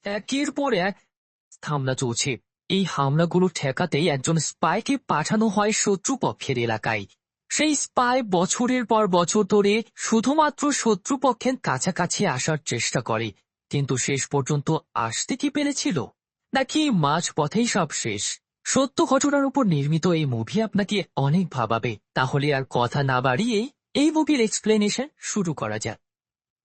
একের পর এক হামলা চলছে। এই হামলাগুলো ঠেকাতেই একজন স্পাইকে পাঠানো হয় শত্রুপক্ষের এলাকায়। সেই স্পাই বছরের পর বছর ধরে শুধুমাত্র শত্রুপক্ষের কাছাকাছি আসার চেষ্টা করে, কিন্তু শেষ পর্যন্ত আসতে কি পেরেছিল, নাকি মাঝ পথেই সব শেষ? সত্য ঘটনার উপর নির্মিত এই মুভি আপনাকে অনেক ভাবাবে। তাহলে আর কথা না বাড়িয়ে এই মুভির এক্সপ্লেনেশন শুরু করা যাক।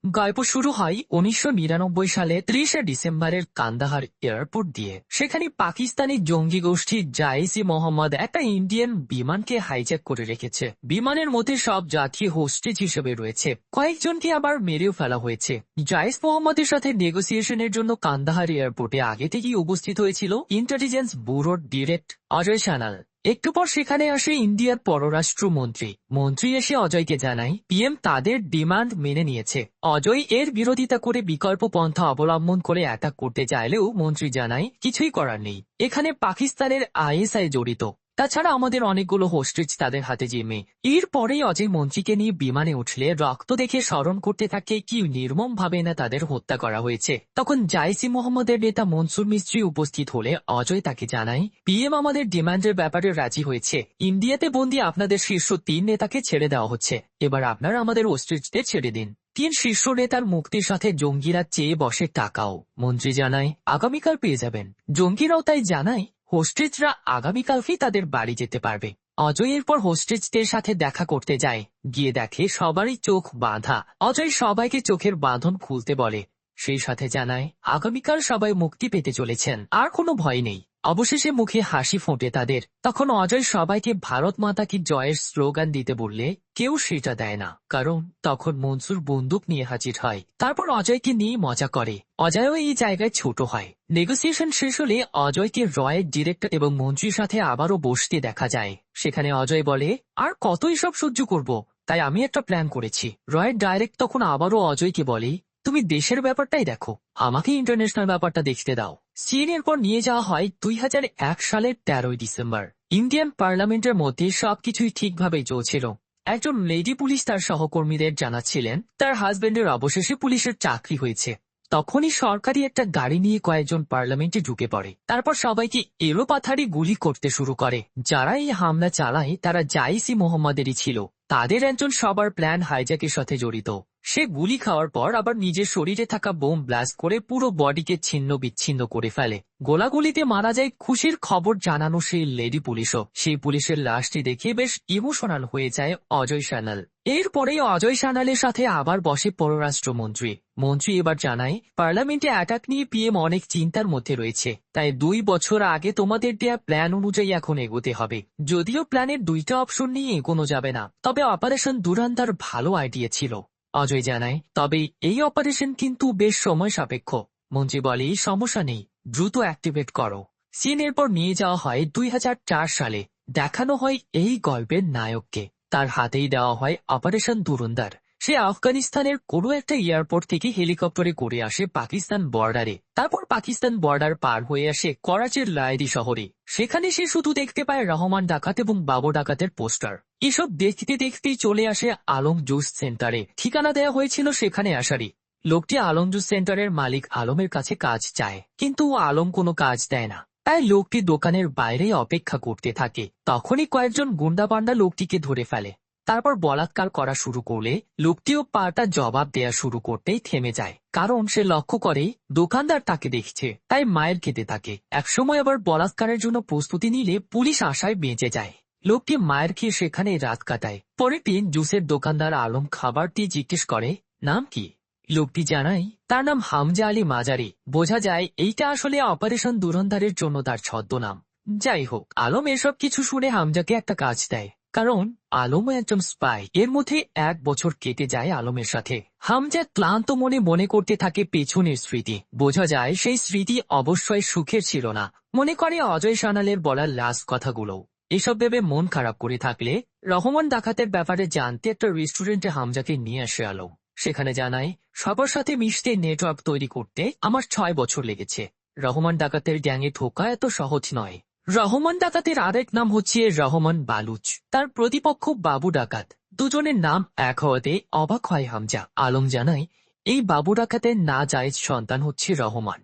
গল্প শুরু হয় 1999 সালে 30 ডিসেম্বরের কান্দাহার এয়ারপোর্ট দিয়ে। সেখানে পাকিস্তানি জঙ্গি গোষ্ঠী জাইসি মোহাম্মদ একটা ইন্ডিয়ান বিমানকে হাইজ্যাক করে রেখেছে। বিমানের মধ্যে সব যাত্রী হোস্টেজ হিসেবে রয়েছে, কয়েকজনকে আবার মেরেও ফেলা হয়েছে। জাইস মোহাম্মদের সাথে নেগোসিয়েশনের জন্য কান্দাহার এয়ারপোর্টে আগে থেকেই উপস্থিত হয়েছিল ইন্টেলিজেন্স ব্যুরোর ডিরেক্ট অজয় সানাল। একটু পর সেখানে আসে ইন্ডিয়ার পররাষ্ট্রমন্ত্রী। মন্ত্রী এসে অজয়কে জানায় পিএম তাদের ডিমান্ড মেনে নিয়েছে। অজয় এর বিরোধিতা করে বিকল্প পন্থা অবলম্বন করে অ্যাটাক করতে চাইলেও মন্ত্রী জানায় কিছুই করার নেই, এখানে পাকিস্তানের আইএসআই জড়িত। তাছাড়া আমাদের অনেকগুলো হোস্টেজ তাদের হাতে জিম্মে। এরপরেই অজয় মন্ত্রীকে নিয়ে বিমানে উঠলে রক্ত দেখে স্মরণ করতে থাকে কি নির্মম ভাবে না তাদের হত্যা করা হয়েছে। তখন জাইসি মোহাম্মদের নেতা মনসুর মিস্ত্রি উপস্থিত হলে অজয় তাকে জানায় পিএম আমাদের ডিমান্ডের ব্যাপারে রাজি হয়েছে। ইন্ডিয়াতে বন্দী আপনাদের শীর্ষ 3 নেতাকে ছেড়ে দেওয়া হচ্ছে, এবার আপনারা আমাদের হোস্টেজদের ছেড়ে দিন। 3 শীর্ষ নেতার মুক্তির সাথে জঙ্গিরা চেয়ে বসে টাকাও। মন্ত্রী জানায় আগামীকাল পেয়ে যাবেন। জঙ্গিরাও তাই জানায় হোস্টেজরা আগামীকালকেই তাদের বাড়ি যেতে পারবে। অজয় এরপর হোস্টেজদের সাথে দেখা করতে যায়। গিয়ে দেখে সবারই চোখ বাঁধা। অজয় সবাইকে চোখের বাঁধন খুলতে বলে, সেই সাথে জানায় আগামীকাল সবাই মুক্তি পেতে চলেছেন, আর কোনো ভয় নেই। অবশেষে মুখে হাসি ফোটে তাদের। তখন অজয় সবাইকে ভারত মাতা কি জয়ের স্লোগান দিতে বললে কেউ সেটা দেয় না, কারণ তখন মনসুর বন্দুক নিয়ে হাজির হয়। তারপর অজয়কে নিয়ে মজা করে। অজয়ও এই জায়গায় ছোট হয়। নেগোসিয়েশন শেষ হলে অজয়কে রয়ের ডিরেক্টর এবং মন্ত্রীর সাথে আবারও বসতে দেখা যায়। সেখানে অজয় বলে আর কতই সব সহ্য করব, তাই আমি একটা প্ল্যান করেছি। রয়ের ডাইরেক্ট তখন আবারও অজয়কে বলে তুমি দেশের ব্যাপারটাই দেখো, আমাকে ইন্টারন্যাশনাল ব্যাপারটা দেখতে দাও। সিএনের পর নিয়ে যাওয়া হয় 2001 সালের 13 ডিসেম্বর। ইন্ডিয়ান পার্লামেন্টের মধ্যে সবকিছুই ঠিকভাবেই চলছিল। একজন লেডি পুলিশ তার সহকর্মীদের জানাচ্ছিলেন তার হাজবেন্ডের অবশেষে পুলিশের চাকরি হয়েছে। তখনই সরকারি একটা গাড়ি নিয়ে কয়েকজন পার্লামেন্টে ঢুকে পড়ে। তারপর সবাইকে এলোপাথারি গুলি করতে শুরু করে। যারা এই হামলা চালায় তারা জাইসি মোহাম্মদেরই ছিল। তাদের একজন সবার প্ল্যান হাইজ্যাকের সাথে জড়িত। সে গুলি খাওয়ার পর আবার নিজের শরীরে থাকা বোম ব্লাস্ট করে পুরো বডিকে ছিন্ন বিচ্ছিন্ন করে ফেলে। গোলাগুলিতে মারা যায় খুশির খবর জানানো সেই লেডি পুলিশও। সেই পুলিশের লাশটি দেখে বেশ ইমোশনাল হয়ে যায় অজয় সানাল। এরপরেই অজয় সানালের সাথে আবার বসে পররাষ্ট্রমন্ত্রী। মন্ত্রী এবার জানায় পার্লামেন্টে অ্যাটাক নিয়ে পিএম অনেক চিন্তার মধ্যে রয়েছে, তাই 2 বছর আগে তোমাদের দেয়া প্ল্যান অনুযায়ী এখন এগোতে হবে। যদিও প্ল্যানের 2টা অপশন নিয়ে এগোনো যাবে না, তবে অপারেশন দুরান্তার ভালো আইডিয়া ছিল। অজয় জানায় তবে এই অপারেশন কিন্তু বেশ সময় সাপেক্ষ। মন্ত্রী বলে সমস্যা নেই, দ্রুত অ্যাক্টিভেট করো। সিন এরপর নিয়ে যাওয়া হয় 2004 সালে। দেখানো হয় এই গল্পের নায়ককে। তার হাতেই দেওয়া হয় অপারেশন দুরন্দার। সে আফগানিস্তানের কোনো একটা এয়ারপোর্ট থেকে হেলিকপ্টারে করে আসে পাকিস্তান বর্ডারে। তারপর পাকিস্তান বর্ডার পার হয়ে আসে করাচির লায়দি শহরে। সেখানে সে শুধু দেখতে পায় রহমান ডাকাত এবং বাবু ডাকাতের পোস্টার। এসব দেখতে দেখতেই চলে আসে আলম জুস সেন্টারে। ঠিকানা দেওয়া হয়েছিল সেখানে আসারই। লোকটি আলম জুস সেন্টারের মালিক আলমের কাছে কাজ চায়, কিন্তু আলম কোনো কাজ দেয় না। তাই লোকটি দোকানের বাইরে অপেক্ষা করতে থাকে। তখনই কয়েকজন গুন্ডাপান্ডা লোকটিকে ধরে ফেলে। তারপর বলাৎকার করা শুরু করলে লোকটিও পাল্টা জবাব দেয়া শুরু করতেই থেমে যায়, কারণ সে লক্ষ্য করে দোকানদার তাকে দেখছে, তাই মায়ের খেতে থাকে। একসময় আবার বলাৎকারের জন্য প্রস্তুতি নিলে পুলিশ আশায় বেঁচে যায়। লোকটি মায়ের খেয়ে সেখানে রাত কাটায়। পরের দিন জুসের দোকানদার আলম খাবারটি জিজ্ঞেস করে নাম কি। লোকটি জানায় তার নাম হামজা আলী মাজারি। বোঝা যায় এইটা আসলে অপারেশন দুরন্দারের জন্য তার ছদ্মনাম। যাই হোক, আলম এসব কিছু শুনে হামজাকে একটা কাজ দেয়, কারণ আলমও একজন স্পাই। এর মধ্যে 1 বছর কেটে যায় আলমের সাথে। হামজা ক্লান্ত মনে করতে থাকে পেছনের স্মৃতি। বোঝা যায় সেই স্মৃতি অবশ্যই সুখের ছিল না। মনে করে অজয় সানালের বলা লাস্ট কথাগুলো। এসব ভেবে মন খারাপ করে থাকলে রহমান ডাকাতের ব্যাপারে জানতে একটা রেস্টুরেন্টে হামজাকে নিয়ে আসে আলম। সেখানে জানায় সবার সাথে মিশতে নেটওয়ার্ক তৈরি করতে আমার 6 বছর লেগেছে। রহমান ডাকাতের গ্যাংয়ে ঢোকা এত সহজ নয়। রহমান ডাকাতের আরেক নাম হচ্ছে রহমান বালুচ, তার প্রতিপক্ষ বাবু ডাকাত। দুজনের নাম এক হওয়াতে অবাক হয় হামজা। আলম জানায় এই বাবু ডাকাতের না জায়েজ সন্তান হচ্ছে রহমান।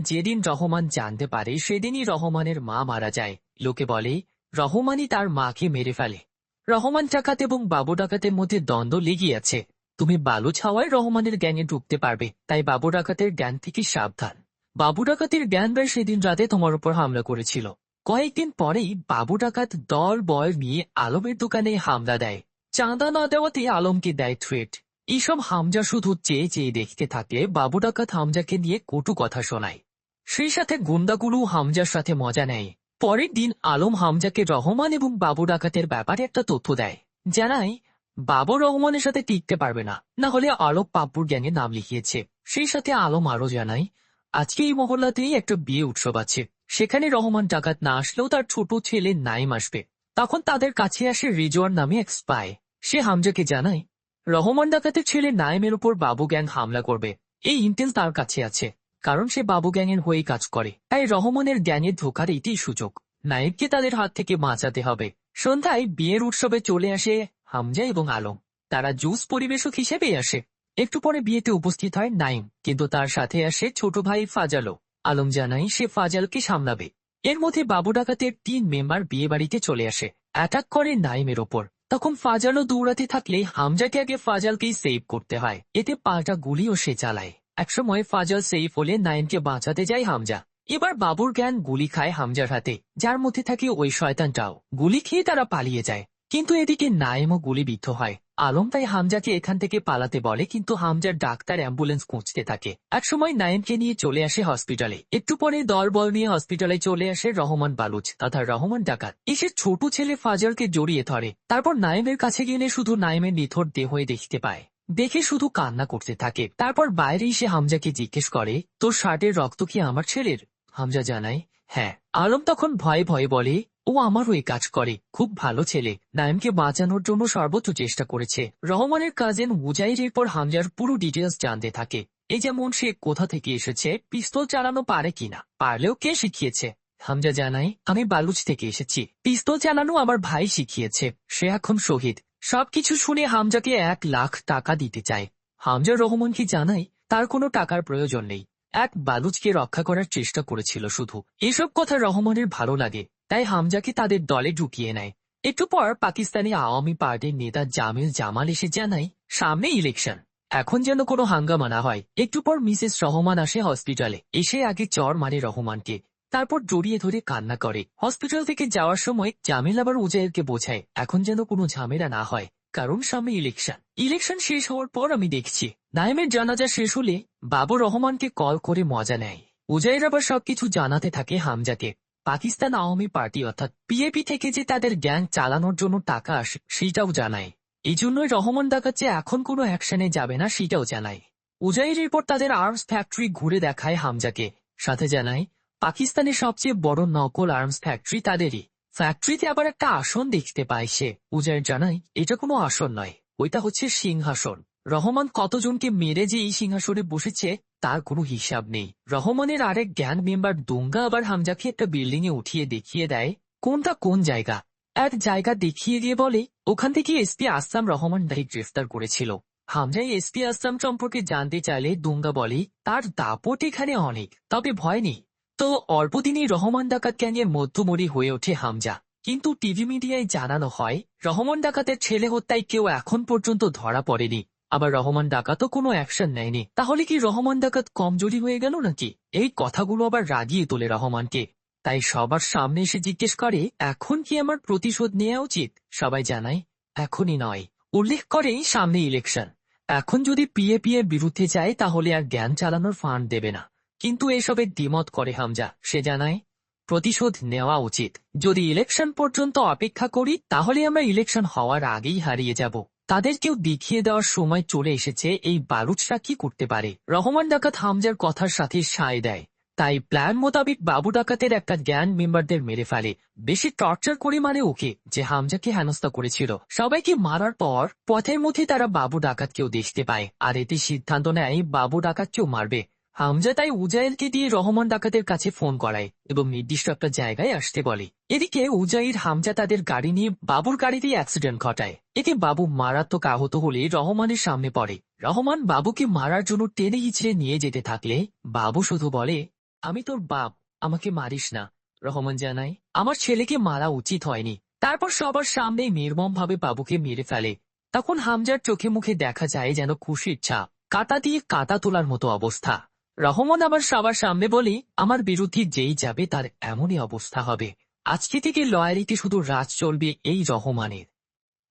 যেদিন রহমান জানতে পারে সেদিনই রহমানের মা মারা যায়। লোকে বলে রহমানই তার মাকে মেরে ফেলে। রহমান ডাকাত এবং বাবু ডাকাতের মধ্যে দ্বন্দ্ব লেগে আছে। তুমি বালু ছাওয়ায় রহমানের গ্যাংয়ে ঢুকতে পারবে, তাই বাবু ডাকাতের গ্যাং থেকে সাবধান। বাবু ডাকাতের গ্যাংরা সেদিন রাতে তোমার উপর হামলা করেছিল। কয়েকদিন পরেই বাবু ডাকাত দল বল নিয়ে আলমের দোকানে হামলা দেয়। চাঁদা না দেওয়াতে আলমকে দেয় থ্রেট। এইসব হামজা শুধু চেয়ে চেয়ে দেখতে থাকলে বাবু ডাকাত হামজাকে নিয়ে কটু কথা শোনায়। সেই সাথে গুন্ডাগুলো হামজার সাথে মজা নেয়। পরের দিন আলম হামজাকে রহমান এবং বাবু ডাকাতের ব্যাপারে একটা তথ্য দেয়। জানায় বাবু রহমানের সাথে টিকতে পারবে না, না হলে আলোক পাপ্পুর গ্যাংয়ে নাম লিখিয়েছে। সেই সাথে আলম আরো জানায় আজকে এই মহল্লাতেই একটা বিয়ে উৎসব আছে, সেখানে রহমান ডাকাত না আসলেও তার ছোট ছেলে নাইম আসবে। তখন তাদের কাছে আসে রিজওয়ান নামে এক স্পাই। সে হামজাকে জানায় রহমান ডাকাতের ছেলে নাইমের উপর বাবু গ্যাং হামলা করবে। এই ইন্টেল তার কাছে আছে, কারণ সে বাবু গ্যাংয়ের হয়ে কাজ করে। তাই রহমানের গ্যাংয়ে ঢোকার এটাই সুযোগ। নাইমকে তাদের হাত থেকে বাঁচাতে হবে। সন্ধ্যায় বিয়ের উৎসবে চলে আসে হামজা এবং আলম। তারা জুস পরিবেশক হিসেবেই আসে। একটু পরে বিয়েতে উপস্থিত হয় নাইম, কিন্তু তার সাথে আসে ছোট ভাই ফাজালও। আলম জানায় সে ফাজালকে সামলাবে। এর মধ্যে বাবু ডাকাতের 3 মেম্বার বিয়ে বাড়িতে চলে আসে, অ্যাটাক করে নাইমের ওপর। তখন ফাজালও দৌড়াতে থাকলে হামজাকে আগে ফাজালকেই সেভ করতে হয়। এতে 5টা গুলিও সে চালায়। একসময় ফাজাল সেভ হলে নাইমকে বাঁচাতে যায় হামজা। এবার বাবুর গ্যাং গুলি খায় হামজার হাতে, যার মধ্যে থাকে ওই শয়তানটাও। গুলি খেয়ে তারা পালিয়ে যায়, কিন্তু এদিকে নাইমও গুলিবিদ্ধ হয়। আলম তাই হামজাকে এখান থেকে পালাতে বলে, কিন্তু হামজার ডাক্তার অ্যাম্বুলেন্স খুঁজতে থাকে। একসময় নাইমকে নিয়ে চলে আসে হসপিটালে। একটু পরে দলবল নিয়ে হসপিটালে চলে আসে রহমান বালুচ তথা রহমান ডাকাত। এসে ছোট ছেলে ফাজালকে জড়িয়ে ধরে। তারপর নাইমের কাছে গেলে শুধু নাইমের নিথর দেহই দেখতে পায়। দেখে শুধু কান্না করতে থাকে। তারপর বাইরে এসে হামজাকে জিজ্ঞেস করে তোর শার্টের রক্ত কি আমার ছেলের? হামজা জানায় হ্যাঁ। আলম তখন ভয়ে ভয়ে বলে ও আমারও এই কাজ করে, খুব ভালো ছেলে, নাইমকে বাঁচানোর জন্য সর্বোচ্চ চেষ্টা করেছে। রহমানের কাজিন উজাইর এরপর হামজার পুরো ডিটেলস জানতে থাকে। এই যেমন সে কোথা থেকে এসেছে, পিস্তল চালানো পারে কিনা, পারলেও কে শিখিয়েছে। হামজা জানায় আমি বালুচ থেকে এসেছি, পিস্তল চালানো আমার ভাই শিখিয়েছে, সে এখন শহীদ। সবকিছু শুনে হামজাকে 1 লাখ টাকা দিতে চায়। হামজা রহমানকে জানায় তার কোনো টাকার প্রয়োজন নেই, এক বালুচকে রক্ষা করার চেষ্টা করেছিল শুধু। এসব কথা রহমানের ভালো লাগে, তাই হামজাকে তাদের দলে ঢুকিয়ে নেয়। একটু পর পাকিস্তানি আওয়ামী পার্টির নেতা জামিল জামাল এসে জানায় সামনে ইলেকশন, এখন যেন কোনো হাঙ্গামা না হয়। একটু পর মিসেস রহমান আসে হসপিটালে। এসে আগে চর মারে রহমানকে, তারপর জড়িয়ে ধরে কান্না করে। হসপিটাল থেকে যাওয়ার সময় জামিল আবার উজাইরকে বোঝায় এখন যেন কোনো ঝামেলা না হয়, কারণ সামনে ইলেকশন। ইলেকশন শেষ হওয়ার পর আমি দেখছি নাইমের জানাজা শেষ হলে বাবু রহমানকে কল করে মজা নেয়। উজাইর আবার সবকিছু জানাতে থাকে হামজাকে। পাকিস্তান আওয়ামী পার্টি অর্থাৎ পিএপি থেকে যে তাদের গ্যাং চালানোর জন্য টাকা আসে সেটাও জানায়। এই জন্যই রহমান ডাকাত যে এখন কোনো অ্যাকশনে যাবে না সেটাও জানায়। উজাইর এরপর তাদের আর্মস ফ্যাক্টরি ঘুরে দেখায় হামজাকে, সাথে জানায় পাকিস্তানের সবচেয়ে বড় নকল আর্মস ফ্যাক্টরি তাদেরই। ফ্যাক্টরিতে আবার একটা আসন দেখতে পায় সে। উজাইর জানায় এটা কোনো আসন নয়, ওইটা হচ্ছে সিংহাসন। রহমান কতজনকে মেরে যে এই সিংহাসনে বসেছে তার কোনো হিসাব নেই। রহমানের আরেক গ্যাং মেম্বার দুঙ্গা আবার হামজাকে একটা বিল্ডিং এ উঠিয়ে দেখিয়ে দেয় কোনটা কোন জায়গা। এক জায়গা দেখিয়ে দিয়ে বলে ওখান থেকে এসপি আসাম রহমান দাহি গ্রেফতার করেছিল। হামজা এসপি আসাম সম্পর্কে জানতে চাইলে দুঙ্গা বলে তার দাপট এখানে অনেক, তবে ভয় নেই। তো অল্পদিনেই রহমান ডাকাত গ্যাংয়ের মধ্যমণি হয়ে ওঠে হামজা। কিন্তু টিভি মিডিয়ায় জানানো হয় রহমান ডাকাতের ছেলে হত্যায় কেউ এখন পর্যন্ত ধরা পড়েনি। আবার রহমান ডাকাতও কোনো অ্যাকশন নেয়নি। তাহলে কি রহমান ডাকাত কমজোরি হয়ে গেল নাকি? এই কথাগুলো আবার রাগিয়ে তোলে রহমানকে। তাই সবার সামনে এসে জিজ্ঞেস করে এখন কি আমার প্রতিশোধ নেওয়া উচিত? সবাই জানায় এখনই নয়। উল্লেখ করে সামনে ইলেকশন, এখন যদি পিএপি এর বিরুদ্ধে যায় তাহলে আর জ্ঞান চালানোর ফান্ড দেবে না। কিন্তু এসবের দ্বিমত করে হামজা। সে জানায় প্রতিশোধ নেওয়া উচিত। যদি ইলেকশন পর্যন্ত অপেক্ষা করি তাহলে আমরা ইলেকশন হওয়ার আগেই হারিয়ে যাব। তাদেরকেও দেখিয়ে দেওয়ার সময় চলে এসেছে এই বালুচরা কি করতে পারে। রহমান ডাকাত হামজার কথার সাথে সায় দেয়। তাই প্ল্যান মোতাবেক বাবু ডাকাতের একটা গ্যাং মেম্বারদের মেরে ফেলে, বেশি টর্চার করে মানে ওকে যে হামজাকে হেনস্থা করেছিল। সবাইকে মারার পর পথের মধ্যে তারা বাবু ডাকাতকেও দেখতে পায়, আর এতে সিদ্ধান্ত নেয় বাবু ডাকাতকেও মারবে। হামজা তাই উজাইরকে দিয়ে রহমান ডাকাতের কাছে ফোন করায় এবং নির্দিষ্ট একটা জায়গায় আসতে বলে। এদিকে উজাইর হামজা তাদের গাড়ি নিয়ে বাবুর গাড়িতেই অ্যাক্সিডেন্ট ঘটায়। এতে বাবু মারাত্মক আহত হলে রহমানের সামনে পড়ে। রহমান বাবুকে মারার জন্য টেনে হিচড়ে নিয়ে যেতে থাকলে বাবু শুধু বলে আমি তোর বাপ, আমাকে মারিস না। রহমান জানায়, আমার ছেলেকে মারা উচিত হয়নি। তারপর সবার সামনে নির্মমভাবে বাবুকে মেরে ফেলে। তখন হামজার চোখে মুখে দেখা যায় যেন খুশির ছাপ, কাঁটা দিয়ে কাঁটা তোলার মতো অবস্থা। রহমান আবার সবার সামনে বলে, আমার বিরুদ্ধে যেই যাবে তার এমনই অবস্থা হবে। আজকে থেকে লয়ালিটি শুধু রাজ চলবে এই রহমানের।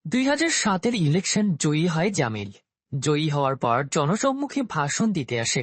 2007-এর ইলেকশন জয়ী হয় জামিল। জয়ী হওয়ার পর জনসম্মুখে ভাষণ দিতে আসে।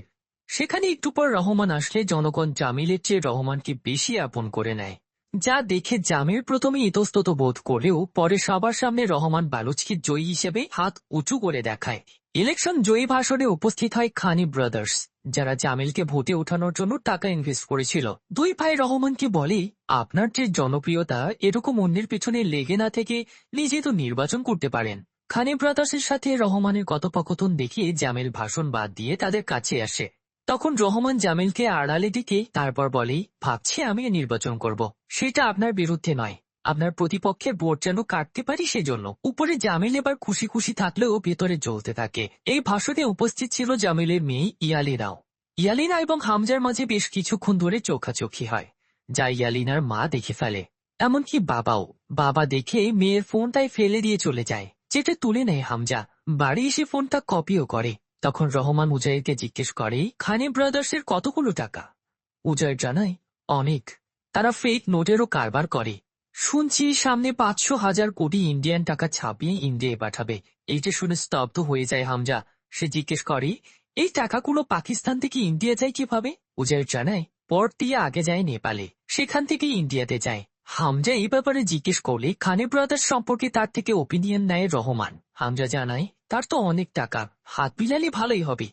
সেখানে একটু পর রহমান আসলে জনগণ জামিলের চেয়ে রহমানকে বেশি আপন করে নেয়, যা দেখে জামিল প্রথমে ইতস্তত বোধ করলেও পরে সবার সামনে রহমান বালুচকে জয়ী হিসেবে হাত উঁচু করে দেখায়। ইলেকশন জয়ী ভাষণে উপস্থিত হয় খানি ব্রাদার্স, যারা জামিলকে ভোটে ওঠানোর জন্য টাকা ইনভেস্ট করেছিল। দুই ভাই রহমানকে বলে, আপনার যে জনপ্রিয়তা, এরকম অন্যের পেছনে লেগে না থেকে নিজে তো নির্বাচন করতে পারেন। খানি ব্রাদার্সের সাথে রহমানের কথোপকথন দেখিয়ে জামিল ভাষণ বাদ দিয়ে তাদের কাছে আসে। তখন রহমান জামিলকে আড়ালে ডেকে তারপর বলে, ভাবছি আমি নির্বাচন করব। সেটা আপনার বিরুদ্ধে নয়, আপনার প্রতিপক্ষের ভোট যেন কাটতে পারি সেজন্য। উপরে জামিল এবার খুশি খুশি থাকলেও ভেতরে জ্বলতে থাকে। এই ভাষণে উপস্থিত ছিল জামিলের মেয়ে ইয়ালিনাও। ইয়ালিনা এবং হামজার মাঝে বেশ কিছুক্ষণ ধরে চোখাচোখি হয়, যা ইয়ালিনার মা দেখে ফেলে। এমনকি বাবাও। বাবা দেখে মেয়ের ফোনটাই ফেলে দিয়ে চলে যায়, যেটা তুলে নেয় হামজা। বাড়ি এসে ফোনটা কপিও করে। তখন রহমান উজাইরকে জিজ্ঞেস করে, খানি ব্রাদার্সের কতগুলো টাকা? উজাইর জানায়, অনেক। তারা ফেক নোটেরও কারবার করে। শুনছি সামনে 500,000 কোটি ইন্ডিয়ান টাকা ছাপিয়ে ইন্ডিয়ায় পাঠাবে। এইটা শুনে স্তব্ধ হয়ে যায় হামজা। সে জিজ্ঞেস করে, এই টাকাগুলো পাকিস্তান থেকে ইন্ডিয়া যায় কিভাবে? উজাইর জানায়, পর দিয়ে আগে যায় নেপালে, সেখান থেকে ইন্ডিয়াতে যায়। হামজা এই ব্যাপারে জিজ্ঞেস করলে খানি ব্রাদার্স সম্পর্কে তার থেকে ওপিনিয়ন নেয় রহমান। হামজা জানায়, তার তো অনেক টাকা, হাত বিলালে ভালোই হবে।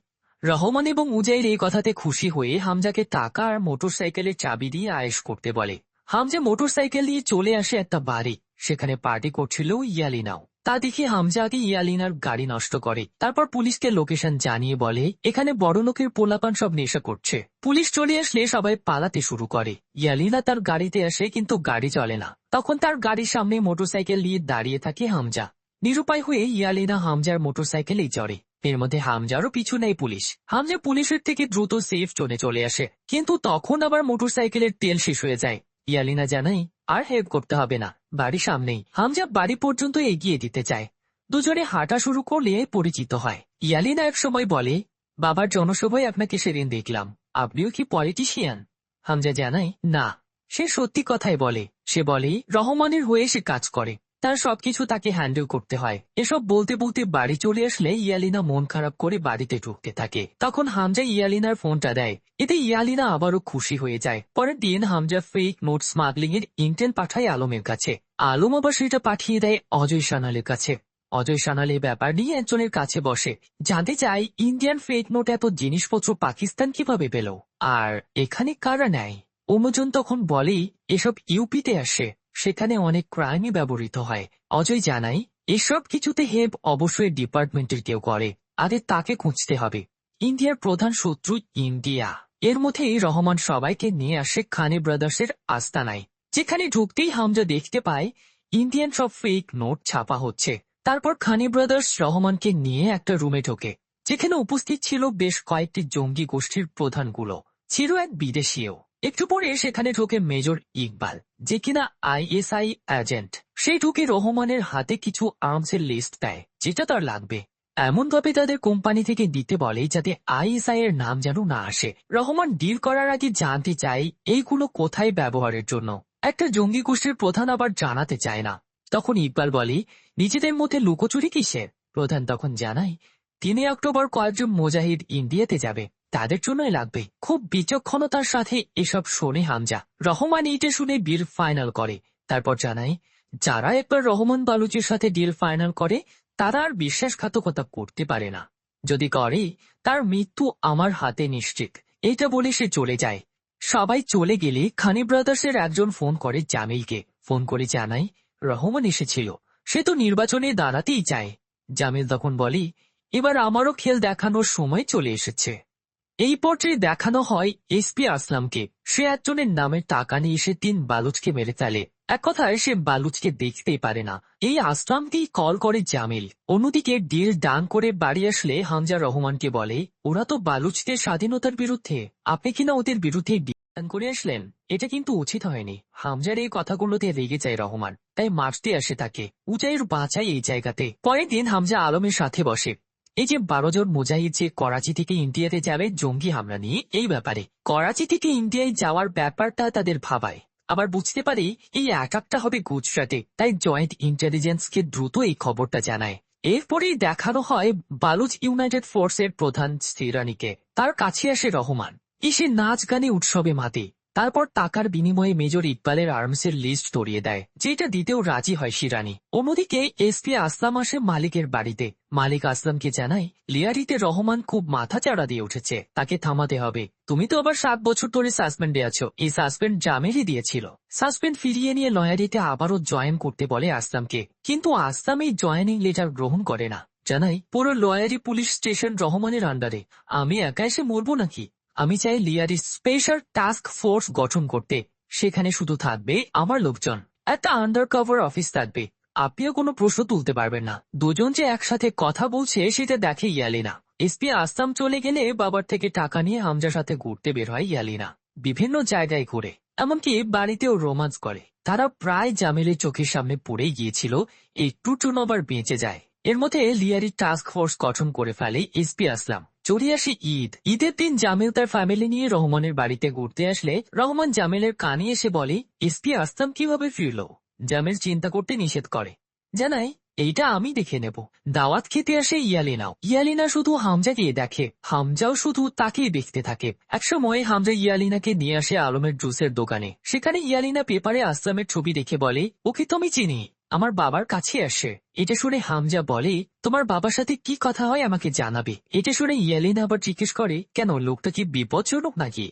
রহমান এবং উজাইর এই কথাতে খুশি হয়ে হামজাকে টাকা আর মোটরসাইকেলের চাবি দিয়ে আয়েশ করতে বলে। হামজা মোটরসাইকেল দিয়ে চলে আসে একটা বাড়ি। সেখানে পার্টি করছিল ইয়ালিনাও। তা দেখে হামজা আগে ইয়ালিনার গাড়ি নষ্ট করে, তারপর পুলিশকে লোকেশন জানিয়ে বলে, এখানে বড় লোকের পোলাপান সব নেশা করছে। পুলিশ চলে আসলে সবাই পালাতে শুরু করে। ইয়ালিনা তার গাড়িতে আসে, কিন্তু গাড়ি চলে না। তখন তার গাড়ির সামনে মোটরসাইকেল নিয়ে দাঁড়িয়ে থাকে হামজা। নিরুপায় হয়ে ইয়ালিনা হামজার মোটরসাইকেলেই চড়ে। এর মধ্যে হামজারও পিছু নেয় পুলিশ। হামজা পুলিশের থেকে দ্রুত সেফ জোনে চলে আসে, কিন্তু তখন আবার মোটরসাইকেলের তেল শেষ হয়ে যায়। ইয়ালিনা জানাই, আর হেল্প করতে হবে না, বাড়ি সামনেই। হামজা বাড়ি পর্যন্ত এগিয়ে দিতে চায়। দুজনে হাঁটা শুরু করলে পরিচিত হয়। ইয়ালিনা এক সময় বলে, বাবার জনসভায় আপনাকে সেদিন দেখলাম, আপনিও কি পলিটিশিয়ান? হামজা জানাই, না। সে সত্যি কথাই বলে। সে বলে, রহমানের হয়ে সে কাজ করে, তার সবকিছু তাকে হ্যান্ডেল করতে হয়। এসব বলতে বলতে বাড়ি চলে আসলে ইয়ালিনা মন খারাপ করে বাড়িতে ঢুকতে থাকে। তখন হামজা ইয়ালিনার ফোনটা দেয়। এতে ইয়ালিনা আবারও খুশি হয়ে যায়। পরের দিন হামজা ফেক নোট স্মাগলিং এর ইন্টেন্ট পাঠায় আলমের কাছে। আলম আবার সেটা পাঠিয়ে দেয় অজয় সানালের কাছে। অজয় সানাল এই ব্যাপার নিয়ে একজনের কাছে বসে, জানতে চাই ইন্ডিয়ান ফেক নোট এত জিনিসপত্র পাকিস্তান কিভাবে পেল, আর এখানে কারা নেয়। অন্যজন তখন বলে, এসব ইউপিতে আসে, সেখানে অনেক ক্রাইমই ব্যবহৃত হয়। অজয় জানাই, এসব কিছুতে হেল্প অবশ্যই ডিপার্টমেন্টের কেউ করে, আর তাকে খুঁজতে হবে। ইন্ডিয়ার প্রধান শত্রু ইন্ডিয়া। এর মধ্যেই রহমান সবাইকে নিয়ে আসে খানি ব্রাদার্সের আস্তানায়, যেখানে ঢুকতেই হামজা দেখতে পায় ইন্ডিয়ান সব ফেক নোট ছাপা হচ্ছে। তারপর খানি ব্রাদার্স রহমানকে নিয়ে একটা রুমে ঢোকে, যেখানে উপস্থিত ছিল বেশ কয়েকটি জঙ্গি গোষ্ঠীর প্রধানগুলো, ছিল এক বিদেশিও। একটু পরে সেখানে ঢোকে মেজর ইকবাল, যে কিনা ISI এজেন্ট। সে ঢুকে রহমানের হাতে কিছু আর্মসের লিস্ট দেয়, যেটা তার লাগবে। এমনভাবে তাদের কোম্পানি থেকে দিতে বলে যাতে ISI এর নাম যেন না আসে। রহমান ডিল করার আগে জানতে চাই এইগুলো কোথায় ব্যবহারের জন্য। একটা জঙ্গি গোষ্ঠীর প্রধান আবার জানাতে চায় না। তখন ইকবাল বলে, নিজেদের মধ্যে লুকোচুরি কিসের? প্রধান তখন জানায়, 3 অক্টোবর কয়েকজন মুজাহিদ ইন্ডিয়াতে যাবে, তাদের জন্যই লাগবে। খুব বিচক্ষণতার সাথে এসব শোনে হামজা। রহমান এইটা শুনে ডিল ফাইনাল করে। তারপর জানায়, যারা একবার রহমান বালুচের সাথে ডিল ফাইনাল করে তারা আর বিশ্বাসঘাতকতা করতে পারে না। যদি করে, তার মৃত্যু আমার হাতে নিশ্চিত। এটা বলে সে চলে যায়। সবাই চলে গেলে খানি ব্রাদার্সের একজন ফোন করে জামিলকে। ফোন করে জানায়, রহমান এসেছিল, সে তো নির্বাচনে দাঁড়াতেই চায়। জামিল তখন বলে, এবার আমারও খেল দেখানোর সময় চলে এসেছে। এই পর্যায়ে দেখানো হয় SP আসলামকে। সে একজনের নামের টাকা নিয়ে এসে 3 বালুচকে মেরে ফেলে। এক কথায় সে বালুচকে দেখতেই পারে না। এই আসলামকেই কল করে জামিল। অন্যদিকে ডিল ডান করে বাড়ি আসলে হামজা রহমানকে বলে, ওরা তো বালুচদের স্বাধীনতার বিরুদ্ধে, আপনি কিনা ওদের বিরুদ্ধে করে আসলেন। এটা কিন্তু উচিত হয়নি। হামজার এই কথাগুলোতে রেগে যায় রহমান, তাই মারতে আসে তাকে। উজাইর বাঁচায় এই জায়গাতে। পরের দিন হামজা আলমের সাথে বসে। এই যে 12 জন মুজাহিদ যে করাচি থেকে ইন্ডিয়াতে যাবে জঙ্গি হামলা নিয়ে, এই ব্যাপারে করাচি থেকে ইন্ডিয়ায় যাওয়ার ব্যাপারটা তাদের ভাবায়। আবার বুঝতে পারি এই অ্যাটাকটা হবে গুজরাটে, তাই জয়েন্ট ইন্টেলিজেন্সকে দ্রুত এই খবরটা জানায়। এরপরেই দেখানো হয় বালুচ ইউনাইটেড ফোর্সের প্রধান সিরানিকে। তার কাছে আসে রহমান, এসে নাচ গানে উৎসবে মাতে। তারপর টাকার বিনিময়ে মেজর ইকবালের আর্মসের লিস্ট ধরিয়ে দেয়, যেটা দিতেও রাজি হয় শিরানি। অন্যদিকে এসপি আসলাম আসে মালিকের বাড়িতে। মালিক আসলামকে জানায় লিয়ারিতে রহমান খুব মাথাচাড়া দিয়ে উঠেছে, তাকে থামাতে হবে। তুমি তো আবার 7 বছর ধরে সাসপেন্ডে আছো, এই সাসপেন্ড জামেলই দিয়েছিল। সাসপেন্ড ফিরিয়ে নিয়ে লয়ারিতে আবারও জয়েন করতে বলে আসলামকে, কিন্তু আসলাম এই জয়েনিং লেটার গ্রহণ করে না। জানাই পুরো লয়ারি পুলিশ স্টেশন রহমানের আন্ডারে, আমি একা এসে মরবো নাকি? আমি চাই লিয়ারি স্পেশাল টাস্ক ফোর্স গঠন করতে, সেখানে শুধু থাকবে আমার লোকজন, একটা আন্ডার কভার অফিস থাকবে। আপনিও কোনো প্রশ্ন তুলতে পারবেন না। দুজন যে একসাথে কথা বলছে সেটা দেখে ইয়ালিনা। এসপি আসলাম চলে গেলে বাবার থেকে টাকা নিয়ে হামজার সাথে ঘুরতে বের হয় ইয়ালিনা। বিভিন্ন জায়গায় ঘুরে, এমনকি বাড়িতেও রোমান্স করে। তারা প্রায় জামিলের চোখের সামনে পড়েই গিয়েছিল, একটু টুনবার বেঁচে যায়। এর মধ্যে লিয়ারি টাস্ক ফোর্স গঠন করে ফেলে এসপি আসলাম। চলে আসে ঈদ। ঈদের দিন জামিল তার ফ্যামিলি নিয়ে রহমানের বাড়িতে ঘুরতে আসলে রহমান জামিলের কানে এসে বলে এসপি আসলাম কিভাবে ফিরল। জামিল চিন্তা করতে নিষেধ করে, জানাই এইটা আমি দেখে নেব। দাওয়াত খেতে আসে ইয়ালিনাও। ইয়ালিনা শুধু হামজাকে দেখে, হামজাও শুধু তাকেই দেখতে থাকে। একসময় হামজা ইয়ালিনাকে নিয়ে আসে আলমের জুসের দোকানে। সেখানে ইয়ালিনা পেপারে আসলামের ছবি দেখে বলে, ওকে তো আমি চিনি, আমার বাবার কাছে আসে। এটা শুনে হামজা বলে, তোমার বাবার সাথে কি কথা হয় আমাকে জানাবে। এটা শুনে ইয়ালিনা আবার জিজ্ঞেস করে, কেন, লোকটা কি বিপজ্জনক নাকি?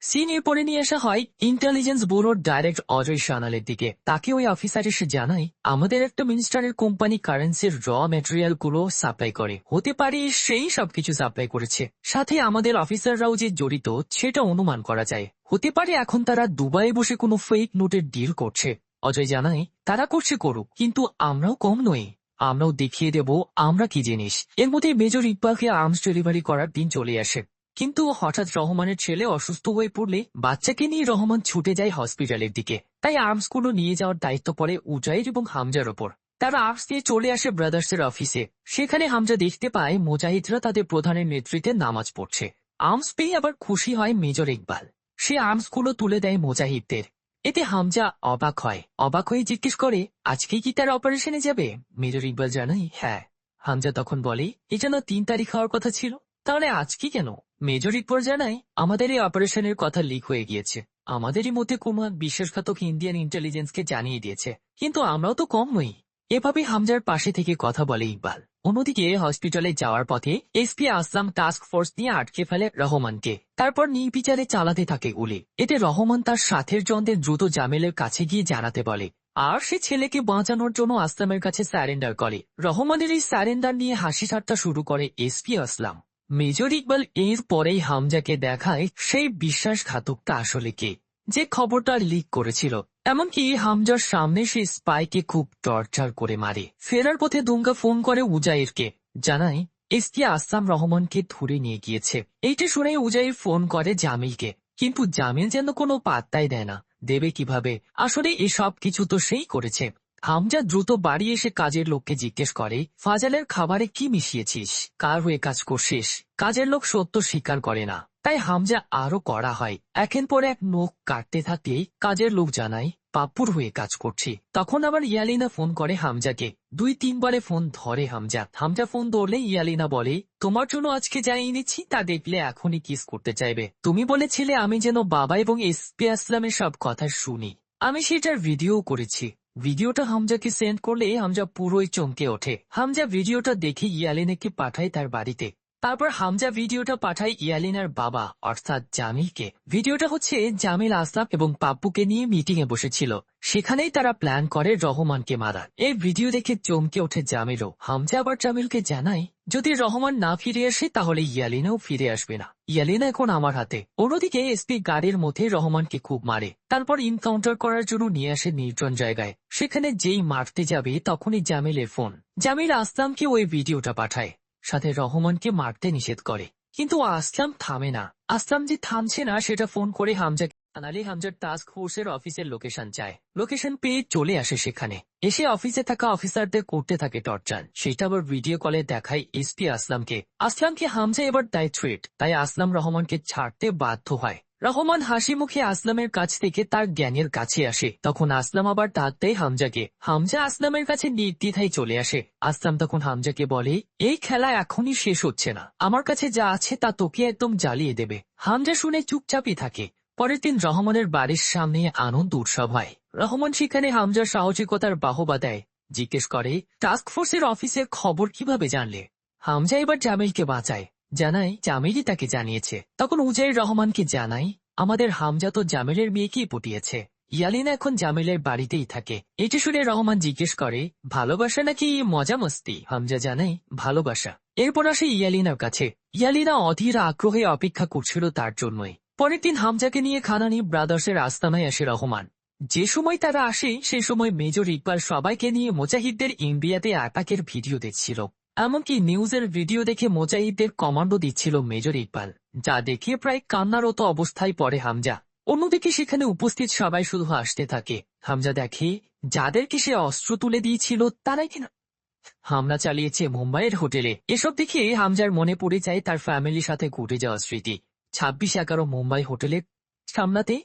সিন এরপরে নিয়ে আসা হয় ইন্টেলিজেন্স ব্যুরোর ডাইরেক্ট অজয় সানালের দিকে। তাকে ওই অফিসার এসে জানায়, আমাদের একটা মিনিস্টারের কোম্পানি কারেন্সির র ম্যাটেরিয়াল গুলো সাপ্লাই করে, হতে পারে সেই সবকিছু সাপ্লাই করেছে। সাথে আমাদের অফিসাররাও যে জড়িত সেটা অনুমান করা যায়। হতে পারে এখন তারা দুবাইয়ে বসে কোনো ফেক নোটের ডিল করছে। অজয় জানায়, তারা করছে করুক, কিন্তু আমরাও কম নই, আমরাও দেখিয়ে দেব আমরা কি জিনিস। এর মধ্যে মেজর ইকবালকে আর্মস ডেলিভারি করার দিন চলে আসে। কিন্তু হঠাৎ রহমানের ছেলে অসুস্থ হয়ে পড়লে বাচ্চাকে নিয়ে রহমান ছুটে যায় হসপিটালের দিকে। তাই আর্মসগুলো নিয়ে যাওয়ার দায়িত্ব পড়ে উজাইর এবং হামজার ওপর। তারা আর্মস দিয়ে চলে আসে ব্রাদার্সের অফিসে। সেখানে হামজা দেখতে পায় মুজাহিদরা তাদের প্রধানের নেতৃত্বে নামাজ পড়ছে। আর্মস পেয়ে আবার খুশি হয় মেজর ইকবাল। সে আর্মসগুলো তুলে দেয় মুজাহিদদের। এতে হামজা অবাক হয়। অবাক হয়ে জিজ্ঞেস করে, আজকে কি তার অপারেশনে যাবে? মেজর ইকবাল জানাই, হ্যাঁ। হামজা তখন বলে, এটা না 3 তারিখ হওয়ার কথা ছিল, তাহলে আজকে কেন? মেজর ইকবাল জানায়, আমাদের এই অপারেশনের কথা লিক হয়ে গিয়েছে, আমাদেরই মধ্যে কোনো এক বিশ্বাসঘাতক ইন্ডিয়ান ইন্টেলিজেন্সকে জানিয়ে দিয়েছে, কিন্তু আমরাও তো কম নই। এভাবে হামজার পাশে থেকে কথা বলে ইকবাল। অন্যদিকে হসপিটালে যাওয়ার পথে এসপি আসলাম টাস্ক ফোর্স নিয়ে আটকে ফেলে রহমানকে। তারপর নির্বিচারে চালাতে থাকে গুলি। এতে রহমান তার সাথের জনদের দ্রুত জামিলের কাছে গিয়ে জানাতে বলে, আর সে ছেলেকে বাঁচানোর জন্য আসলামের কাছে স্যারেন্ডার করে। রহমানের এই স্যারেন্ডার নিয়ে হাসি ঠাট্টা শুরু করে এসপি আসলাম। মেজর ইকবাল এর পরেই হামজাকে দেখায় সেই বিশ্বাসঘাতকটা আসলে কে, যে খবরটা লিক করেছিল। এমনকি হামজার সামনে সেই স্পাইকে খুব টর্চার করে মারে। ফেরার পথে দুঙ্গা ফোন করে উজাইরকে, জানায় এসপি আসলাম রহমানকে ধরে নিয়ে গিয়েছে। এইটা শুনে উজাইর ফোন করে জামিলকে, কিন্তু জামিল যেন কোনো পাত্তাই দেয় না। দেবে কিভাবে, আসলে এসব কিছু তো সেই করেছে। হামজা দ্রুত বাড়ি এসে কাজের লোককে জিজ্ঞেস করে, ফাজালের খাবারে কি মিশিয়েছিস, কার হয়ে কাজ করছিস? কাজের লোক সত্য স্বীকার করে না। তাই হামজা আরো কড়া হয়। একের পর এক নখ কাটতে থাকতেই কাজের লোক জানায়, পাপ্পুর হয়ে কাজ করছি। তখন আবার ইয়ালিনা ফোন করে হামজাকে। 2-3 বারে ফোন ধরে হামজা। হামজা ফোন ধরলে ইয়ালিনা বলে, তোমার জন্য আজকে যা এনেছি তা দেখলে এখনই কিস করতে চাইবে। তুমি বলেছিলে আমি যেন বাবা এবং এসপি আসলামের সব কথা শুনি, আমি সেটার ভিডিও করেছি। ভিডিওটা হামজাকে সেন্ড করলে হামজা পুরোই চমকে ওঠে। হামজা ভিডিওটা দেখে ইয়ালিনাকে পাঠায় তার বাড়িতে। তারপর হামজা ভিডিওটা পাঠায় ইয়ালিনার বাবা অর্থাৎ জামিলকে। ভিডিওটা হচ্ছে জামিল আসলাম এবং পাপ্পুকে নিয়ে মিটিং এ বসেছিল, সেখানেই তারা প্ল্যান করে রহমানকে মারার। এই ভিডিও দেখে চমকে ওঠে জামিলও। হামজা আবার জামিলকে জানায়, যদি রহমান না ফিরে আসে তাহলে ইয়ালিনাও ফিরে আসবে না, ইয়ালিনা এখন আমার হাতে। অন্যদিকে এসপি গাড়ির মধ্যে রহমানকে খুব মারে। তারপর ইনকাউন্টার করার জন্য নিয়ে আসে নির্জন জায়গায়। সেখানে যেই মারতে যাবে তখনই জামিলের ফোন। জামিল আসলামকে ওই ভিডিওটা পাঠায়, সাথে রহমানকে মারতে নিষেধ করে। কিন্তু আসলাম থামে না। আসলাম যে থামছে না সেটা ফোন করে হামজাকে আনালি হামজার টাস্ক ফোর্সের অফিসের লোকেশন চায়। লোকেশন পেয়ে চলে আসে সেখানে। এসে অফিসে থাকা অফিসারদের করতে থাকে টর্চার। সেটা আবার ভিডিও কলে দেখায় এসপি আসলামকে। আসলামকে হামজা এবার দেয় থ্রেট, তাই আসলাম রহমানকে ছাড়তে বাধ্য হয়। রহমান হাসি মুখে আসলামের কাছ থেকে তার জ্ঞানের কাছে আসে। তখন আসলাম আবার ডাক দেয় হামজাকে। হামজা আসলামের কাছে নির্দ্বিধায় চলে আসে। আসলাম তখন হামজাকে বলে, এই খেলা এখনই শেষ হচ্ছে না, আমার কাছে যা আছে তা তোকে একদম জ্বালিয়ে দেবে। হামজা শুনে চুপচাপই থাকে। পরের দিন রহমানের বাড়ির সামনে আনন্দ উৎসব হয়। রহমান সেখানে হামজার সাহসিকতার বাহবা দেয়। জিজ্ঞেস করে, টাস্ক ফোর্সের অফিসের খবর কিভাবে জানলে? হামজা এবার জামিলকে বাঁচায়, জানাই জামিলই তাকে জানিয়েছে। তখন উজাইর রহমানকে জানাই, আমাদের হামজা তো জামিলের মেয়েকেই পটিয়েছে। ইয়ালিনা এখন জামিলের বাড়িতেই থাকে। এটা শুনে রহমান জিজ্ঞেস করে, ভালোবাসা নাকি মজা মস্তি? হামজা জানাই, ভালোবাসা। এরপর আসে ইয়ালিনার কাছে। ইয়ালিনা অধীর আগ্রহে অপেক্ষা করছিল তার জন্যই। পরের দিন হামজাকে নিয়ে খানানি ব্রাদার্সের আস্তানায় আসে রহমান। যে সময় তারা আসে সে সময় মেজর ইকবাল সবাইকে নিয়ে মুজাহিদদের ইন্ডিয়াতে অ্যাটাকের ভিডিও দেখছিল। এমনকি নিউজের ভিডিও দেখে মুজাহিদদের কমান্ডো দিচ্ছিল মেজর ইকবাল, যা দেখে প্রায় কান্নারত অবস্থায় পড়ে হামজা। অন্যদিকে সেখানে উপস্থিত সবাই শুধু হাসতে থাকে। হামজা দেখে যাদেরকে সে অস্ত্র তুলে দিয়েছিল তারাই কিনা হামলা চালিয়েছে মুম্বাইয়ের হোটেলে। এসব দেখে হামজার মনে পড়ে যায় তার ফ্যামিলির সাথে ঘটে যাওয়া স্মৃতি। 26/11 মুম্বাই হোটেলে সামলাতে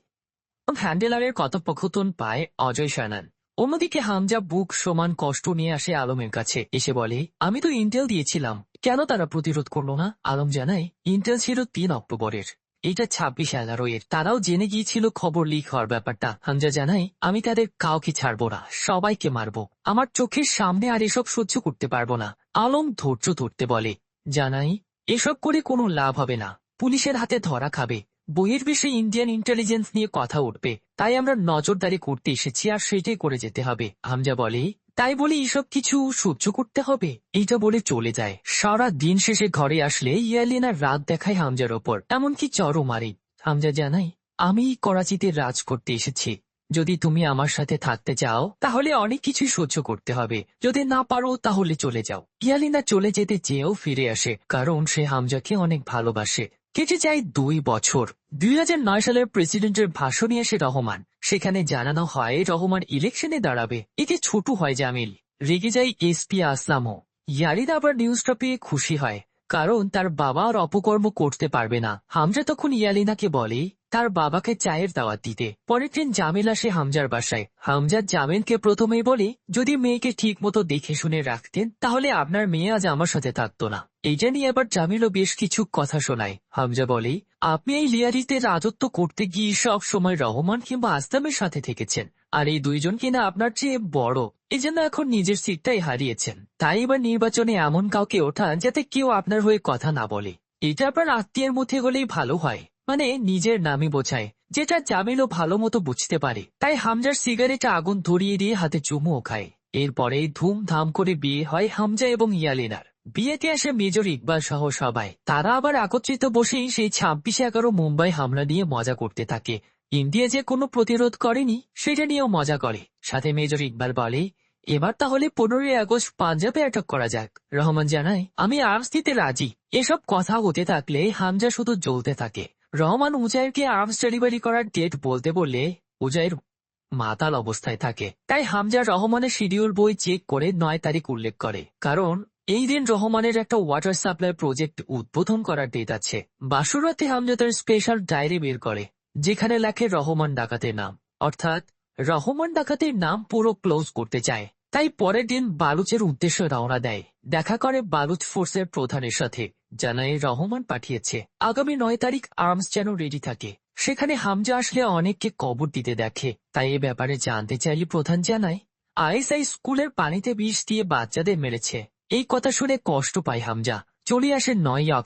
হ্যান্ডেলারের কথোপকথন পায় অজয় সানান। অন্যদিকে হামজা বুক সমান কষ্ট নিয়ে আসে আলমের কাছে। এসে বলে, আমি তো ইন্টেল দিয়েছিলাম, কেন তারা প্রতিরোধ করল না? আলম জানায়, ইন্টেল ছিল 3 অক্টোবরের, এটা 26/11 তারাও জেনে গিয়েছিল খবর লিক হওয়ার ব্যাপারটা। হামজা জানায়, আমি তাদের কাউকে ছাড়বো না, সবাইকে মারবো, আমার চোখের সামনে আর এসব সহ্য করতে পারবো না। আলম ধৈর্য ধরতে বলে, জানাই এসব করে কোনো লাভ হবে না, পুলিশের হাতে ধরা খাবে, বহির্বিশ্বে ইন্ডিয়ান ইন্টেলিজেন্স নিয়ে কথা উঠবে, তাই আমরা নজরদারি করতে এসেছি আর সেটাই করে যেতে হবে। হামজা বলে, তাই বলে এসব কিছু সহ্য করতে হবে? এইটা বলে চলে যায়। সারা দিন শেষে ঘরে আসলে ইয়ালিনা রাত দেখায় হামজার ওপর, এমনকি চরও মারে। হামজা জানাই, আমি করাচিতে রাজ করতে এসেছি, যদি তুমি আমার সাথে থাকতে চাও তাহলে অনেক কিছুই সহ্য করতে হবে, যদি না পারো তাহলে চলে যাও। ইয়ালিনা চলে যেতে চেয়েও ফিরে আসে, কারণ সে হামজাকে অনেক ভালোবাসে। কেটে যায় 2 বছর। 2009 সালের প্রেসিডেন্টের ভাষণে আসে রহমান। সেখানে জানানো হয় রহমান ইলেকশনে দাঁড়াবে। এতে ছোট হয় জামিল, রেগে যায় এসপি আসলামও। ইয়ালিনা আবার নিউজটা পেয়ে খুশি হয়, কারণ তার বাবা আর অপকর্ম করতে পারবে না। হামজা তখন ইয়ালিনাকে বলে তার বাবাকে চায়ের দাওয়াত দিতে। পরের দিন জামিল আসে হামজার বাসায়। হামজা জামিলকে প্রথমেই বলে, যদি মেয়েকে ঠিক মতো দেখে শুনে রাখতেন তাহলে আপনার মেয়ে আজ আমার সাথে থাকতো না। এইটা নিয়ে আবার জামিলও বেশ কিছু কথা শোনায়। হামজা বলে, আপনি এই লিয়ারিতে রাজত্ব করতে গিয়ে সব সময় রহমান কিংবা আসলামের সাথে থেকেছেন, আর এই দুইজন কিনা আপনার চেয়ে বড়, এজন্য এখন নিজের সিটটাই হারিয়েছেন। তাই এবার নির্বাচনে এমন কাউকে ওঠান যাতে কেউ আপনার হয়ে কথা না বলে। এটা আপনার আত্মীয়ের মধ্যে হলেই ভালো হয়, মানে নিজের নামই বোঝায়, যেটা জামিলও ভালো মতো বুঝতে পারে। তাই হামজার সিগারেটে আগুন ধরিয়ে দিয়ে হাতে চুমুও খায়। এরপরে ধুমধাম করে বিয়ে হয় হামজা এবং ইয়ালিনার। বিয়েতে আসে মেজর ইকবাল সহ সবাই। তারা আবার একত্রিত বসেই সেই 26/11 মুম্বাই হামলা নিয়ে মজা করতে থাকে। ইন্ডিয়া যে কোনো প্রতিরোধ করেনি সেটা নিয়েও মজা করে। সাথে মেজর ইকবাল বলে, এবার তাহলে 15ই আগস্ট পাঞ্জাবে অ্যাটাক করা যাক। রহমান জানায়, আমি আর্মস দিতে রাজি। এসব কথা হতে থাকলে হামজা শুধু জ্বলতে থাকে। রহমান উজাইরকে আর্মস ডেলিভারি করার ডেট বলতে বললে উজাইর মাতাল অবস্থায় থাকে। তাই হামজা রহমানের শিডিউল বই চেক করে 9 তারিখ উল্লেখ করে, কারণ এই দিন রহমানের একটা ওয়াটার সাপ্লাই প্রজেক্ট উদ্বোধন করার ডেট আছে। বাসুরাতে হামজা তার স্পেশাল ডায়েরি বের করে, যেখানে লেখে রহমান ডাকাতের নাম, অর্থাৎ রহমান ডাকাতের নাম পুরো ক্লোজ করতে চায়। তাই পরের দিন বালুচের উদ্দেশ্যে রওনা দেয়। দেখা করে বালুচ ফোর্সের প্রধানের সাথে, জানায় রহমান পাঠিয়েছে আগামী 9 তারিখ আর্মস যেন রেডি থাকে। সেখানে হামজা আসলে অনেককে কবর দিতে দেখে, তাই এ ব্যাপারে জানতে চাইলে প্রধান জানায়, আইএসআই স্কুলের পানিতে বিষ দিয়ে বাচ্চাদের মেরেছে। এই কথা শুনে কষ্ট পায় হামজা। চলে আসে 9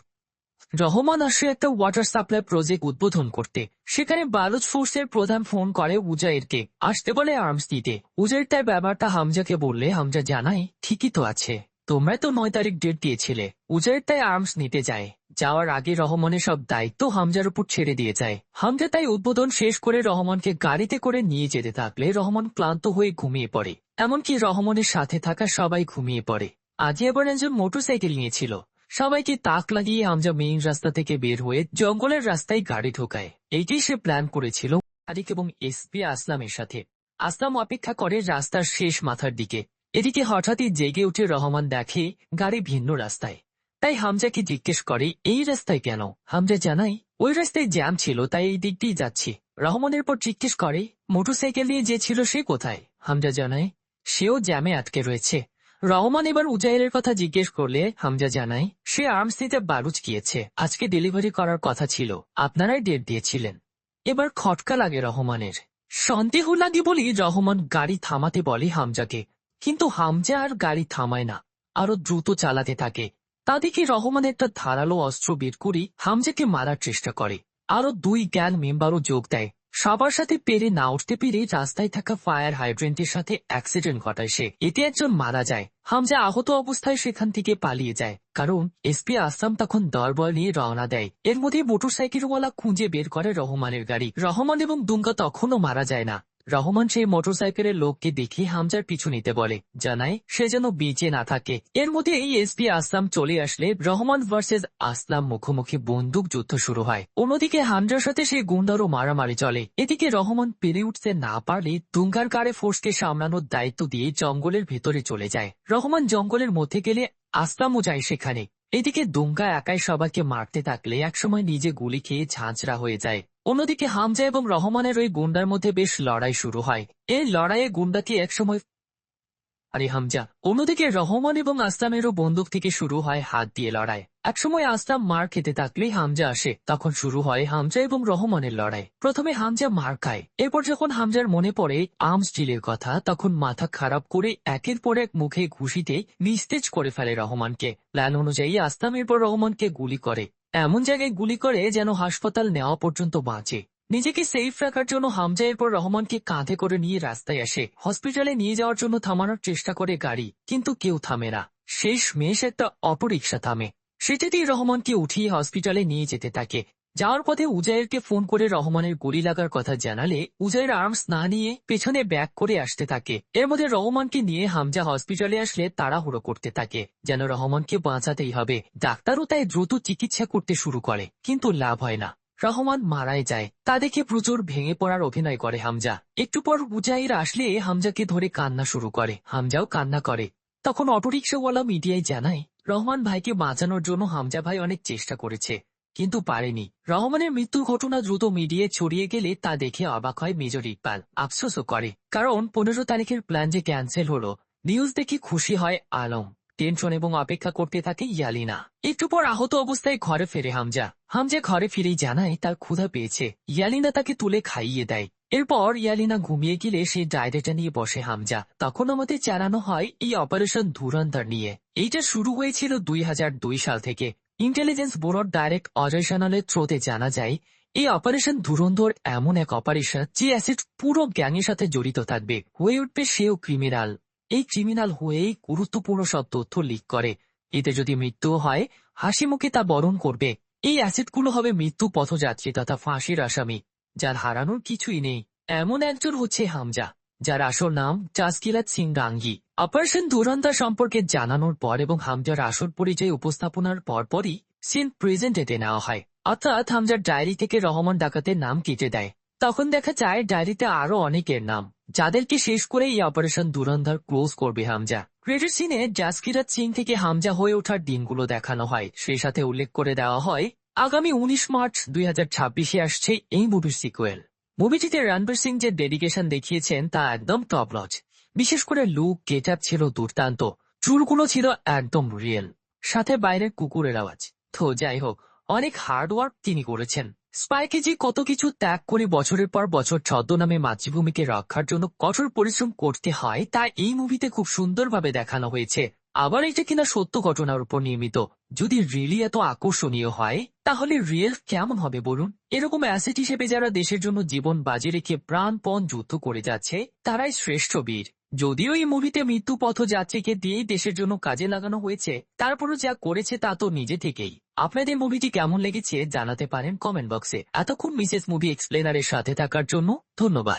রহমান আসে একটা ওয়াটার সাপ্লাই প্রজেক্ট উদ্বোধন করতে। সেখানে বালুচ ফোর্সের প্রধান ফোন করে উজাইরকে, আসতে বলে আর্মস দিতে। উজাইর তার ব্যাপারটা হামজাকে বললে হামজা জানায়, ঠিকই তো আছে, তোমরা তো 9 তারিখ ডেট দিয়েছিলে। উজাইর তাই আর্মস নিতে যায়। যাওয়ার আগে রহমানের সব দায়িত্ব হামজার উপর ছেড়ে দিয়ে যায়। হামজা তাই উদ্বোধন শেষ করে রহমানকে গাড়িতে করে নিয়ে যেতে থাকলে রহমান ক্লান্ত হয়ে ঘুমিয়ে পড়ে। এমনকি রহমানের সাথে থাকা সবাই ঘুমিয়ে পড়ে। আজই আবার একজন মোটরসাইকেল নিয়েছিল। সবাইকে তাক লাগিয়ে হামজা মেইন রাস্তা থেকে বের হয়ে জঙ্গলের রাস্তায় গাড়ি ঢোকায়। এইটাই সে প্ল্যান করেছিল। আরিক এবং এসপি আসলামের সাথে। আসলাম অপেক্ষা করে রাস্তার শেষ মাথার দিকে। এদিকে হঠাৎই জেগে উঠে রহমান দেখে গাড়ি ভিন্ন রাস্তায়। তাই হামজাকে জিজ্ঞেস করে এই রাস্তায় কেন। হামজা জানাই ওই রাস্তায় জ্যাম ছিল তাই এই দিক দিয়ে যাচ্ছি। রহমানের পর জিজ্ঞেস করে মোটরসাইকেল নিয়ে যে ছিল সে কোথায়। হামজা জানায় সেও জ্যামে আটকে রয়েছে। রহমান এবার উজাইরের কথা জিজ্ঞেস করলে হামজা জানায় সে আর্মস নিতে বারুচ গিয়েছে, আজকে ডেলিভারি করার কথা ছিল, আপনারাই ডেট দিয়েছিলেন। এবার খটকা লাগে রহমানের। সন্দেহ লাগে বলি রহমান গাড়ি থামাতে বলে হামজাকে, কিন্তু হামজা আর গাড়ি থামায় না, আরো দ্রুত চালাতে থাকে। তা দেখে রহমান একটা ধারালো অস্ত্র বের করে হামজাকে মারার চেষ্টা করে। আরো 2 গ্যাং মেম্বারও যোগ দেয়। সবার সাথে পেরে না উঠতে পেরে রাস্তায় থাকা ফায়ার হাইড্রেন্টের সাথে অ্যাক্সিডেন্ট ঘটায় সে, এতে একজন মারা যায়। হামজা আহত অবস্থায় সেখান থেকে পালিয়ে যায়, কারণ এসপি আসলাম তখন দরবল নিয়ে রওনা দেয়। এর মধ্যে মোটরসাইকেলওয়ালা খুঁজে বের করে রহমানের গাড়ি। রহমান এবং দুঙ্গা তখনও মারা যায় না। রহমান সেই মোটরসাইকেলের লোককে দেখে হামজার পিছু নিতে বলে, জানায় সে যেন বিচে না থাকে। এর মধ্যে এই এসপি আসলাম চলে আসলে রহমান ভার্সেস আসলাম মুখোমুখি বন্দুক যুদ্ধ শুরু হয়। অন্যদিকে হামজার সাথে সেই গুন্ডারও মারামারি চলে। এদিকে রহমান পেরে উঠতে না পারলে দুঙ্গার কারে ফোর্সকে সামলানোর দায়িত্ব দিয়ে জঙ্গলের ভেতরে চলে যায়। রহমান জঙ্গলের মধ্যে গেলে আসলামও যায় সেখানে। এদিকে দুঙ্গা একাই সবাইকে মারতে থাকলে একসময় নিজে গুলি খেয়ে ঝাঁঝরা হয়ে যায়। অন্যদিকে হামজা এবং রহমানের ওই গুন্ডার মধ্যে বেশ লড়াই শুরু হয়। এই লড়াইয়ে গুন্ডাকে একসময় আরে হামজা। অন্যদিকে রহমান এবং আসলামেরও বন্দুক থেকে শুরু হয় হাত দিয়ে লড়াই। একসময় আসলাম মার খেতে থাকলেই হামজা আসে, তখন শুরু হয় হামজা এবং রহমানের লড়াই। প্রথমে হামজা মার খায়, এরপর যখন হামজার মনে পড়ে আর্মস ডিলের কথা তখন মাথা খারাপ করে একের পর এক মুখে ঘুষিতে নিস্তেজ করে ফেলে রহমানকে। প্ল্যান অনুযায়ী আসলাম এরপর রহমানকে গুলি করে, এমন জায়গায় গুলি করে যেন হাসপাতাল নেওয়া পর্যন্ত বাঁচে। নিজেকে সেফ রাখার জন্য হামজা এরপর রহমানকে কাঁধে করে নিয়ে রাস্তায় আসে। হসপিটালে নিয়ে যাওয়ার জন্য থামানোর চেষ্টা করে গাড়ি, কিন্তু কেউ থামে না। শেষ মেশ একটা অটোরিকশা থামে, সেটাতেই রহমানকে উঠিয়ে হসপিটালে নিয়ে যেতে থাকে। যাওয়ার পথে উজাইরকে ফোন করে রহমানের গুলি লাগার কথা জানালে উজাইর আর্মস না নিয়ে পেছনে ব্যাক করে আসতে থাকে। এর মধ্যে রহমানকে নিয়ে হামজা হসপিটালে আসলে তাড়াহুড়ো করতে থাকে, যেন রহমানকে বাঁচাতেই হবে। ডাক্তারও তাই দ্রুত চিকিৎসা করতে শুরু করে, কিন্তু লাভ হয় না, রহমান মারাই যায়। তা দেখে প্রচুর ভেঙে পড়ার অভিনয় করে হামজা। একটু পর উজাইর আসলে হামজাকে ধরে কান্না শুরু করে, হামজাও কান্না করে। তখন অটোরিকশাওয়ালা মিডিয়ায় জানায় রহমান ভাইকে বাঁচানোর জন্য হামজা ভাই অনেক চেষ্টা করেছে, কিন্তু পারেনি। রহমানের মৃত্যুর ঘটনা দ্রুত মিডিয়ায় ছড়িয়ে গেলে তা দেখে অবাক হয় মেজর ইকবাল, আফসোসও করে, কারণ 15 তারিখের প্ল্যান যে ক্যান্সেল হলো। নিউজ দেখে খুশি হয় আলম, টেনশন এবং অপেক্ষা করতে থাকে ইয়ালিনা। একটু পর আহত অবস্থায় ঘরে ফেরে হামজা। হামজা ঘরে ফিরেই জানায় তার ক্ষুধা পেয়েছে। ইয়ালিনা তাকে তুলে খাইয়ে দেয়। এরপর ইয়ালিনা ঘুমিয়ে গেলে সে ডায়েরিটা নিয়ে বসে হামজা। তখন আমাদের জানানো হয় এই অপারেশন ধুরন্ধর নিয়ে। এইটা শুরু হয়েছিল 2002 সাল থেকে। ইন্টেলিজেন্স ব্যুরোর ডাইরেক্ট অজয় সানালের থ্রোতে জানা যায় এই অপারেশন ধুরন্ধর এমন এক অপারেশন যে অ্যাসিড পুরো গ্যাংয়ের সাথে জড়িত থাকবে, হয়ে উঠবে সেও ক্রিমিনাল। এই ক্রিমিনাল হয়েই গুরুত্বপূর্ণ সব তথ্য লিক করে। এতে যদি মৃত্যু হয় হাসি মুখে তা বরণ করবে। এই অ্যাসিডগুলো হবে মৃত্যু পথযাত্রী তথা ফাঁসির আসামি, যার হারানোর কিছুই নেই। এমন একজন হচ্ছে হামজা, যার আসল নাম জাসকিরাত সিং রাঙ্গি। অপারেশন ধুরন্ধর সম্পর্কে জানানোর পর এবং হামজার আসল পরিচয় উপস্থাপনার পরপরই সিন প্রেজেন্টেতে নেওয়া হয়, অর্থাৎ হামজার ডায়েরি থেকে রহমান ডাকাতের নাম কেটে দেয়। তখন দেখা যায় ডায়েরিতে আরো অনেকের নাম, যাদেরকে শেষ করে এই অপারেশন ধুরন্ধর ক্লোজ করবে হামজা। ক্রেডিট সিনে জাসকিরাত সিং থেকে হামজা হয়ে ওঠার দিনগুলো দেখানো হয়, সেই সাথে উল্লেখ করে দেওয়া হয় আগামী 19 মার্চ 2026 আসছে এই মুভির সিকুয়েল। মুভিটিতে রণবীর সিং যে ডেডিকেশন দেখিয়েছেন তা একদম টপ নচ। বিশেষ করে লুক গেট আপ ছিল দুর্দান্ত, চুলগুলো ছিল একদম রিয়েল, সাথে বাইরের কুকুরের আওয়াজ। তো যাই হোক, অনেক হার্ডওয়ার্ক তিনি করেছেন। স্পাইকে যে কত কিছু ত্যাগ করে বছরের পর বছর ছদ্মনামে মাতৃভূমিকে রক্ষার জন্য কঠোর পরিশ্রম করতে হয় তা এই মুভিতে খুব সুন্দরভাবে দেখানো হয়েছে। আবার এটা কিনা সত্য ঘটনার উপর নির্মিত। যদি রিয়েলি এত আকর্ষণীয় হয় তাহলে রিয়েল কেমন হবে বলুন। এরকম অ্যাসেট হিসেবে যারা দেশের জন্য জীবন বাজি রেখে প্রাণপণ যুদ্ধ করে যাচ্ছে তারাই শ্রেষ্ঠ বীর। যদিও এই মুভিতে মৃত্যু পথযাত্রীকে দিয়েই দেশের জন্য কাজে লাগানো হয়েছে, তারপরও যা করেছে তা তো নিজে থেকেই। আপনাদের মুভিটি কেমন লেগেছে জানাতে পারেন কমেন্ট বক্সে। এতক্ষণ মিসেস মুভি এক্সপ্লেনারের সাথে থাকার জন্য ধন্যবাদ।